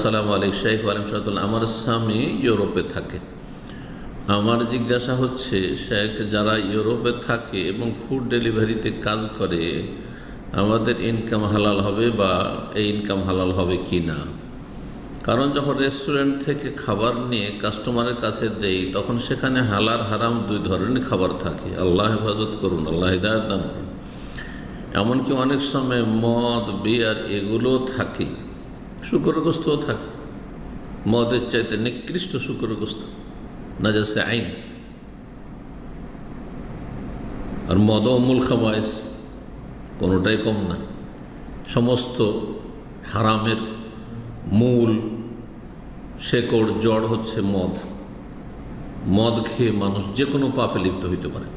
আসসালামু আলাইকুম শেখ ওয়ালিম সাহেবুল্লাহ। আমার স্বামী ইউরোপে থাকে। আমার জিজ্ঞাসা হচ্ছে, শেখ, যারা ইউরোপে থাকে এবং ফুড ডেলিভারিতে কাজ করে, আমাদের ইনকাম হালাল হবে বা এই ইনকাম হালাল হবে কি না? কারণ যখন রেস্টুরেন্ট থেকে খাবার নিয়ে কাস্টমারের কাছে দেই, তখন সেখানে হালাল হারাম দুই ধরনের খাবার থাকে। আল্লাহ হেফাজত করুন, আল্লাহ হিদায়াত দান করুন। এমনকি অনেক সময় মদ, বিয়ার এগুলোও থাকে, শুকরগ্রস্তও থাকে। মদের চাইতে নিকৃষ্ট শুকরগ্রস্ত, নাজাসে আইন। আর মদ ও মূল খাবাইস, কোনোটাই কম না। সমস্ত হারামের মূল শেকড় জড় হচ্ছে মদ। মদ খেয়ে মানুষ যে কোনো পাপে লিপ্ত হইতে পারে।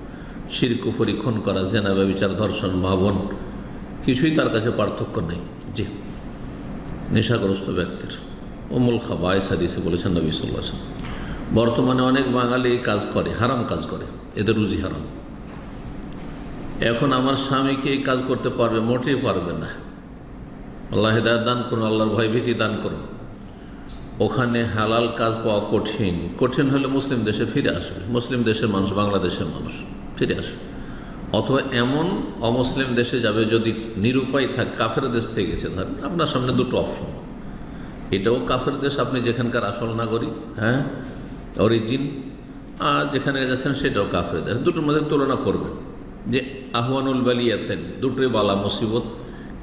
শিরক, কুফরি, খুন করা, জেনা, ব্যভিচার, ধর্ষণ, ভাবন, কিছুই তার কাছে পার্থক্য নেই। জি, নেশাগ্রস্ত ব্যক্তির অমূল খাবাইস হাদিসে বলেছেন নবী সাল্লাল্লাহু আলাইহি ওয়াসাল্লাম। বর্তমানে অনেক বাঙালি এই কাজ করে, হারাম কাজ করে, এদের রুজি হারাম। এখন আমার স্বামীকে এই কাজ করতে পারবে? মোটেই পারবে না। আল্লাহ হিদায়াত দান করুন, আল্লাহর ভয়ভীতি দান করুন। ওখানে হালাল কাজ পাওয়া কঠিন। কঠিন হলে মুসলিম দেশে ফিরে আসবে। মুসলিম দেশের মানুষ, বাংলাদেশের মানুষ ফিরে আসবে, অথবা এমন অমুসলিম দেশে যাবে যদি নিরুপায় থাকে। কাফের দেশ থেকে গেছে, ধরেন আপনার সামনে দুটো অপশন। এটাও কাফের দেশ, আপনি যেখানকার আসল নাগরিক, অরিজিন, আর যেখানে গেছেন সেটাও কাফের দেশ। দুটোর মধ্যে তুলনা করবেন যে আহওয়ানুল বালিয়াতেন, দুটোই বালা মুসিবত,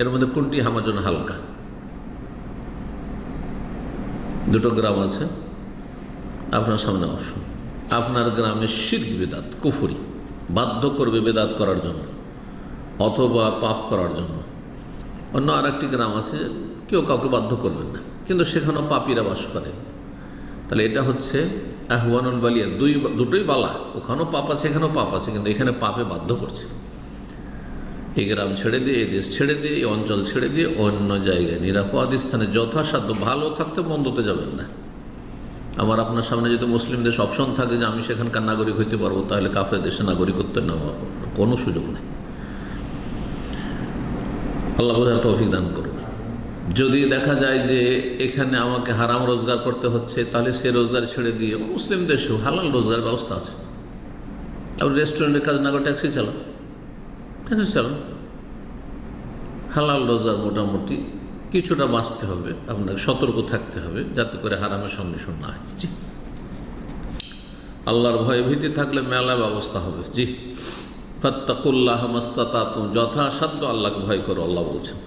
এর মধ্যে কোনটি আমার জন্য হালকা। দুটো গ্রাম আছে আপনার সামনে অপশন। আপনার গ্রামে শিরক, বিদআত, কুফরি বাধ্য করবে বেদাত করার জন্য অথবা পাপ করার জন্য। অন্য আর একটি গ্রাম আছে, কেউ কাউকে বাধ্য করবেন না, কিন্তু সেখানেও পাপীরা বাস করে। তাহলে এটা হচ্ছে আহওয়ানুল বালিয়া, দুটোই বালা। ওখানেও পাপ আছে, এখানেও পাপ আছে, কিন্তু এখানে পাপে বাধ্য করছে। এই গ্রাম ছেড়ে দিয়ে, এই দেশ ছেড়ে দিয়ে, এই অঞ্চল ছেড়ে দিয়ে অন্য জায়গায় নিরাপদ স্থানে যথাসাধ্য ভালো থাকতে মন্দতে যাবেন না। আমার আপনার সামনে যদি মুসলিম দেশ অপশন থাকে যে আমি সেখানকার নাগরিক হইতে পারবো, তাহলে কাফের দেশে নাগরিকত্ব নেওয়া কোনো সুযোগ নেই। আল্লাহ বোঝার তৌফিক দান করুন। যদি দেখা যায় যে এখানে আমাকে হারাম রোজগার করতে হচ্ছে, তাহলে সে রোজগার ছেড়ে দিয়ে মুসলিম দেশেও হালাল রোজগার ব্যবস্থা আছে। আপনি রেস্টুরেন্টের কাজ না করে ট্যাক্সি চালান, হালাল রোজগার মোটামুটি কিছুটা বাঁচতে হবে, আপনাকে সতর্ক থাকতে হবে যাতে করে হারামের সম্মুখীন না হয়। জি, আল্লাহর ভয় ভীতি থাকলে মেলা ব্যবস্থা হবে। জি, ফাত্তাকুল্লাহ মাস্তাতাতুম, যথাসাধ্য আল্লাহকে ভয় করো, আল্লাহ বলছেন।